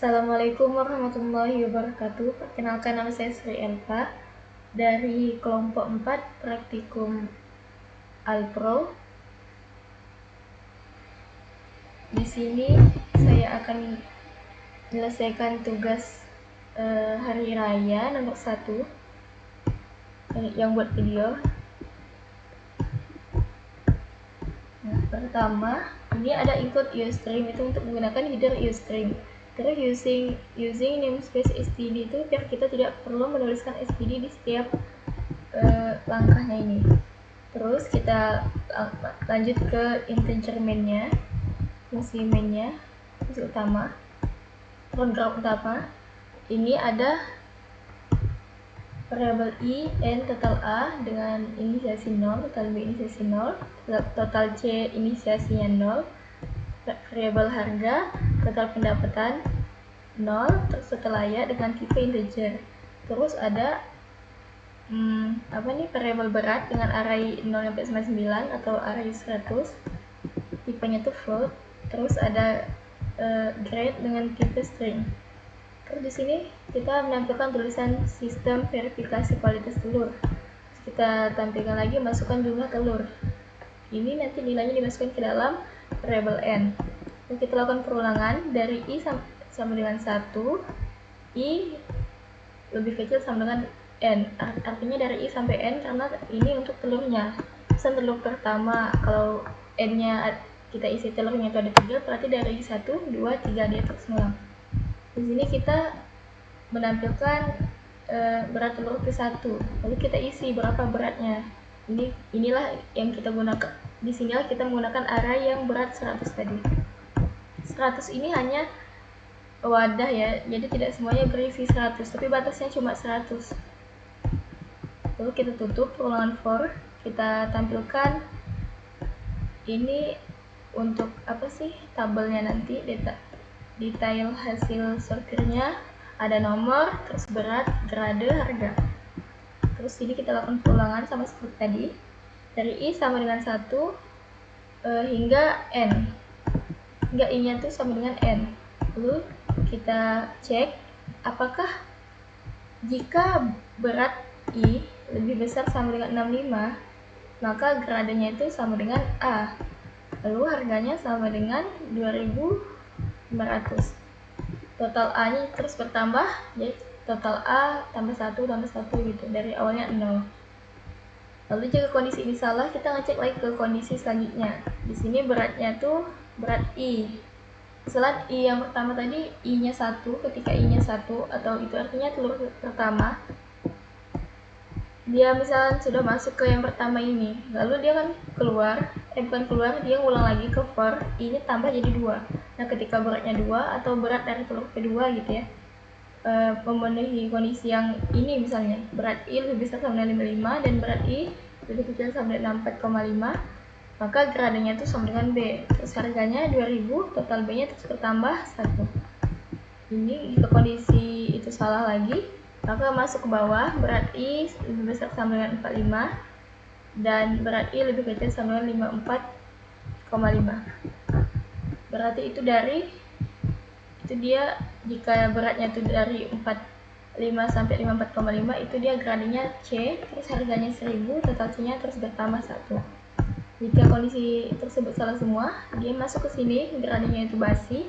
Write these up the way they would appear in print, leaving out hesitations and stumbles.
Assalamualaikum warahmatullahi wabarakatuh. Perkenalkan, nama saya Sri Elva dari kelompok 4 praktikum Alpro. Di sini saya akan menyelesaikan tugas hari raya nomor 1 yang buat video. Nah, pertama, ini ada include Ustream, itu untuk menggunakan header Ustream. Terus using namespace std itu biar kita tidak perlu menuliskan std di setiap langkahnya ini. Terus kita lanjut ke integer mainnya, fungsi mainnya, fungsi utama, program utama. Ini ada variabel i, n, total a dengan inisiasi 0, total b inisiasi 0, total c inisiasinya 0, variabel harga, total pendapatan 0, terus total layak dengan tipe integer. Terus ada variabel berat dengan array 0 sampai 99 atau array 100, tipenya tuh float. Terus ada grade dengan tipe string. Terus di sini kita menampilkan tulisan sistem verifikasi kualitas telur. Terus kita tampilkan lagi masukkan jumlah telur. Ini nanti nilainya dimasukkan ke dalam variabel n. Terus kita lakukan perulangan dari i sama dengan 1, i lebih kecil sama dengan n. Artinya dari i sampai n karena ini untuk telurnya. Pesan telur pertama, kalau n-nya kita isi telurnya itu ada 3, berarti dari 1, 2, 3 dia terus ngulang. Di sini kita menampilkan berat telur ke 1, lalu kita isi berapa beratnya. Inilah yang kita gunakan. Di sinilah kita menggunakan array yang berat 100 tadi. 100 ini hanya wadah ya, jadi tidak semuanya berisi 100, tapi batasnya cuma 100. Lalu kita tutup perulangan for, kita tampilkan ini untuk tabelnya nanti, detail hasil sortirnya, ada nomor, terus berat, grade, harga. Terus ini kita lakukan perulangan sama seperti tadi, dari i sama dengan 1 hingga n, hingga i nya itu sama dengan n. Lalu kita cek apakah jika berat i lebih besar sama dengan 65, maka gradenya itu sama dengan A, lalu harganya sama dengan 2.500. Total A nya terus bertambah, jadi total A tambah 1 tambah 1 gitu, dari awalnya 0. Lalu jika kondisi ini salah, kita ngecek lagi ke kondisi selanjutnya. Di sini beratnya tuh berat i. Selain i yang pertama tadi i nya 1, ketika i nya 1 atau itu artinya telur pertama, dia misalnya sudah masuk ke yang pertama ini, lalu dia kan keluar, bukan keluar, dia ngulang lagi ke for, i nya tambah jadi 2. Nah ketika beratnya 2 atau berat dari telur kedua gitu ya, memenuhi kondisi yang ini, misalnya berat i lebih besar sama dengan 55 dan berat i lebih kecil sama dengan 64,5, maka gradenya itu sama dengan B. Terus harganya 2000, total B nya terus bertambah 1. Ini jika kondisi itu salah lagi, maka masuk ke bawah, berat i lebih besar sama dengan 45 dan berat i lebih kecil sama dengan 54,5. Berarti itu dia jika beratnya itu dari 45 sampai 54,5, itu dia gradenya C, terus harganya 1000, total C nya terus bertambah 1. Jika kondisi tersebut salah semua, dia masuk ke sini, gradenya itu basi,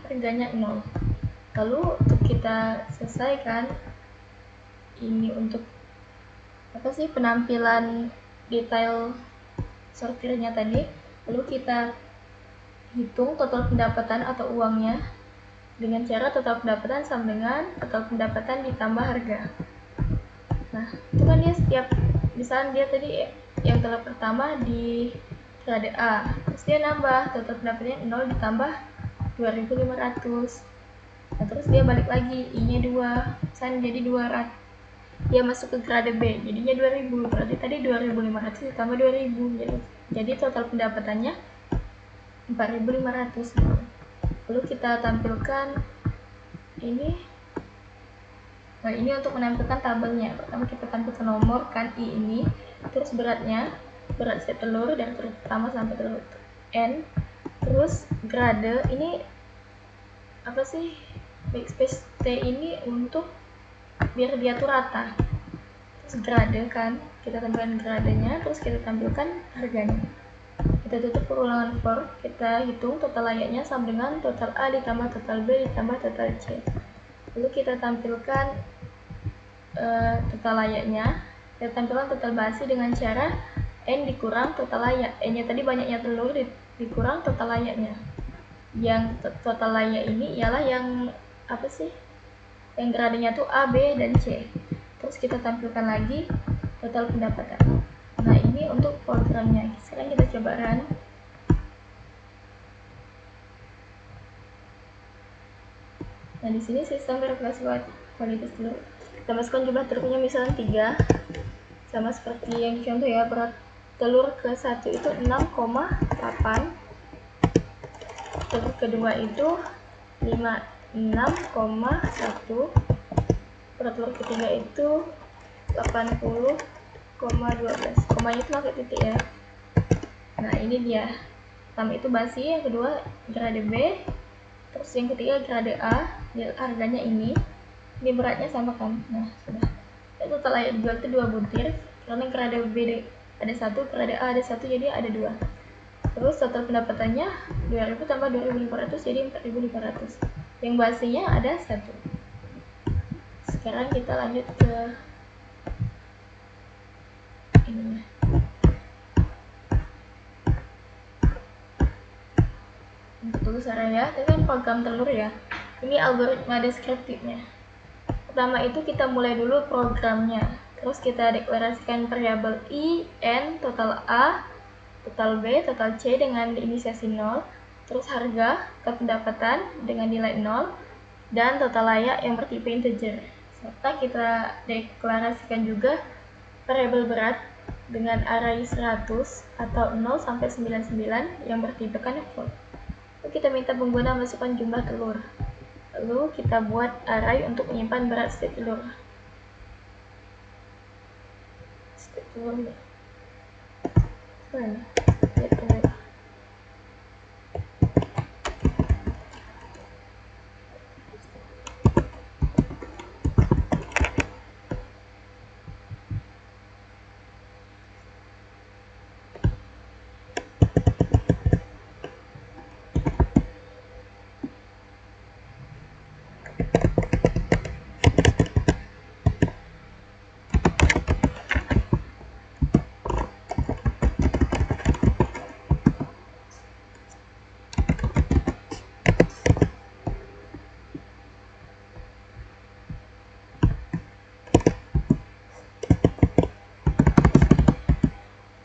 harganya 0. Lalu untuk kita selesaikan ini untuk penampilan detail sortirnya tadi, lalu kita hitung total pendapatan atau uangnya dengan cara total pendapatan sama dengan total pendapatan ditambah harga. Nah, itu kan dia setiap, misalnya dia tadi yang telur pertama di grade A, terus dia nambah total pendapatannya 0 ditambah 2.500. Nah, terus dia balik lagi, i nya 2, misalnya jadi 200, dia masuk ke grade B, jadinya 2000, berarti tadi 2.500 ditambah 2000, jadi total pendapatannya 4.500. Lalu kita tampilkan ini. Nah, ini untuk menampilkan tabelnya. Pertama kita tampilkan nomor kan i ini, terus beratnya, berat set telur dari telur pertama sampai telur n, terus grade ini backspace T ini untuk biar dia tuh rata. Terus grade kan, kita tambahkan gradenya, terus kita tampilkan harganya. Kita tutup perulangan for, kita hitung total layaknya sama dengan total A ditambah total B ditambah total C. Lalu kita tampilkan total layaknya, kita tampilkan total basi dengan cara N dikurang total layak. N-nya tadi banyaknya telur dikurang total layaknya. Yang total layak ini ialah yang apa sih? Yang gradenya tuh A, B, dan C. Terus kita tampilkan lagi total pendapatan. Nah, ini untuk programnya. Sekarang kita coba run. Nah, di sini sistem verifikasi kualitas telur. Kita masukkan jumlah telurnya misalnya 3. Sama seperti yang contoh ya, berat telur ke 1 itu 6,8. Telur kedua itu 56,1. Berat telur ketiga itu 80,12. Komanya itu pakai titik ya. Nah, ini dia. Pertama itu basi, yang kedua grade B, terus yang ketiga grade A. Harganya ini beratnya sama kan. Nah, sudah. Total layak dijual itu 2 butir, karena grade B ada 1, grade A ada 1, jadi ada 2. Terus total pendapatannya 2000 tambah 2500 jadi 4500. Yang basinya ada 1. Sekarang kita lanjut ke ininya. Untuk tulis area, itu kan program telur ya. Ini algoritma deskriptifnya. Pertama itu kita mulai dulu programnya. Terus kita deklarasikan variabel I, N, total A, total B, total C dengan inisiasi 0. Terus harga, total pendapatan dengan nilai 0. Dan total layak yang bertipe integer. Serta kita deklarasikan juga variabel berat dengan array 100 atau 0 sampai 99 yang bertipekan float. Lalu kita minta pengguna masukkan jumlah telur. Lalu kita buat array untuk menyimpan berat setiap telur. Setiap telur mana? Setiap telur.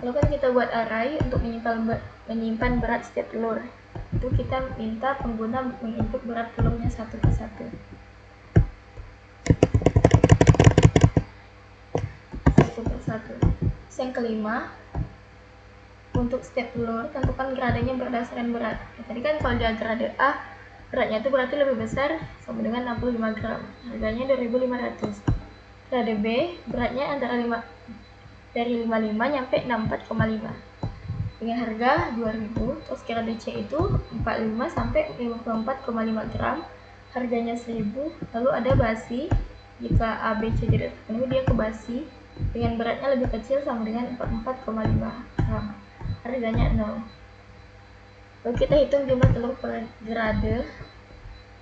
Lalu kan kita buat array untuk menyimpan berat setiap telur. Itu kita minta pengguna menginput berat telurnya satu persatu. Satu persatu. Yang kelima, untuk setiap telur tentukan gradenya berdasarkan berat. Tadi kan kalau dia grade A, beratnya itu berarti lebih besar sama dengan 65 gram. Harganya 2500. Grade B, beratnya antara dari 55 nyampe 64,5 dengan harga 2000. Terus grade C itu 45 sampai 54,5 gram, harganya 1000. Lalu ada basi, jika A, B, C tidak terpenuhi dia ke basi dengan beratnya lebih kecil sama dengan 44,5 gram, harganya 0. Lalu kita hitung jumlah telur per grade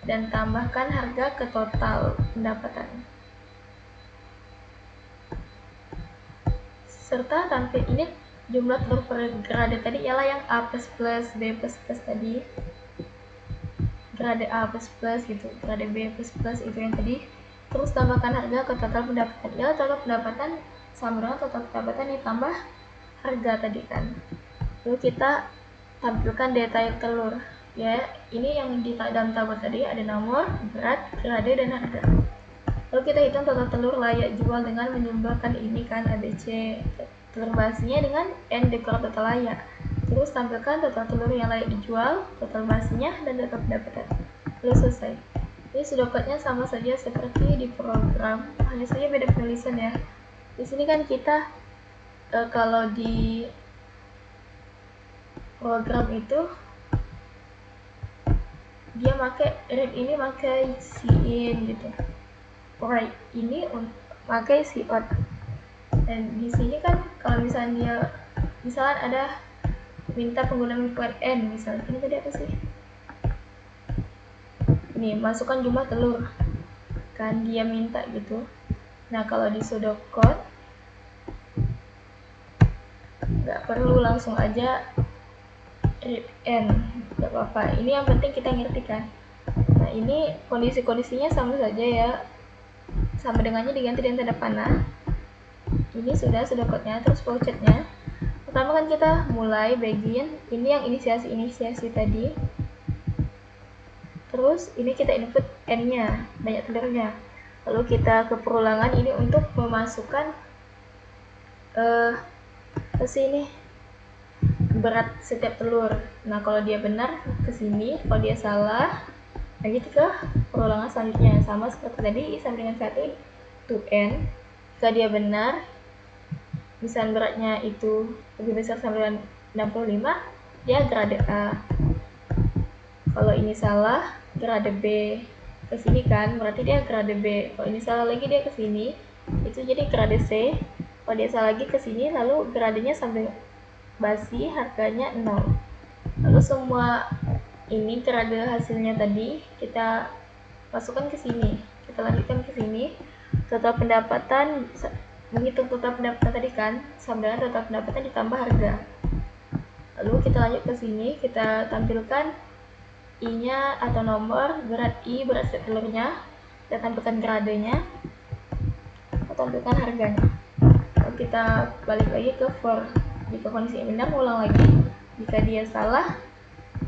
dan tambahkan harga ke total pendapatan. Serta tampil ini jumlah telur per grade tadi ialah yang A++, B++ tadi. Grade A++ gitu, grade B++ itu yang tadi. Terus tambahkan harga ke total pendapatan. Ya, total pendapatan sama dengan total pendapatan ditambah harga tadi kan. Lalu kita tampilkan detail telur. Ya, ini yang di dalam tabel tadi ada nomor, berat, grade, dan harga. Lalu kita hitung total telur layak jual dengan menyumbangkan ini kan ABC. Telur basinya dengan N dikurang total layak. Terus tampilkan total telur yang layak dijual, total basinya, dan total pendapatan. Lalu selesai. Ini pseudocode-nya sama saja seperti di program, hanya saja beda penulisan ya. Di sini kan kita kalau di program itu dia pakai read ini pakai cin gitu, write ini pakai cout. Dan di sini kan kalau misalnya ada minta penggunaan kalimat n, misalnya ini tadi apa sih, ini masukkan jumlah telur kan dia minta gitu. Nah kalau di pseudocode nggak perlu, langsung aja read n, nggak apa-apa. Ini yang penting kita ngerti kan. Nah ini kondisi-kondisinya sama saja ya, sama dengannya diganti dengan tanda panah. Ini sudah pseudocode-nya. Terus flowchart-nya, pertama kan kita mulai begin, ini yang inisiasi tadi. Terus ini kita input n-nya, banyak telurnya. Lalu kita ke perulangan ini untuk memasukkan ke sini berat setiap telur. Nah kalau dia benar ke sini, kalau dia salah lanjut ke perulangan selanjutnya, sama seperti tadi sama dengan 1 to n. Jika dia benar, misalnya beratnya itu lebih besar sampai dengan 65, dia grade A. Kalau ini salah, grade B. Ke sini kan, berarti dia grade B. Kalau ini salah lagi, dia ke sini, itu jadi grade C. Kalau dia salah lagi ke sini, lalu gradenya sampai basi, harganya 0. Lalu semua ini grade hasilnya tadi kita masukkan ke sini, kita lanjutkan ke sini. Total pendapatan, menghitung total pendapatan tadi kan sama dengan total pendapatan ditambah harga. Lalu kita lanjut ke sini, kita tampilkan I-nya atau nomor, berat I, berat setiap telurnya, kita tampilkan gradenya, kita tampilkan harganya. Lalu kita balik lagi ke for. Jika kondisi benar, ulang lagi. Jika dia salah,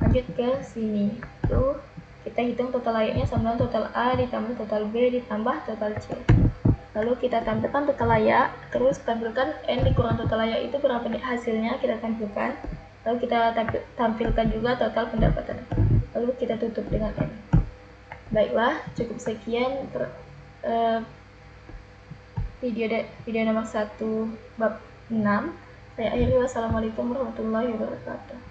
lanjut ke sini. Lalu kita hitung total layaknya sama dengan total A ditambah total B ditambah total C. Lalu kita tampilkan total layak, terus tampilkan N dikurang total layak itu berapa hasilnya, kita tampilkan. Lalu kita tampilkan juga total pendapatan. Lalu kita tutup dengan N. Baiklah, cukup sekian video nomor 1 bab 6. Saya akhiri, wassalamualaikum warahmatullahi wabarakatuh.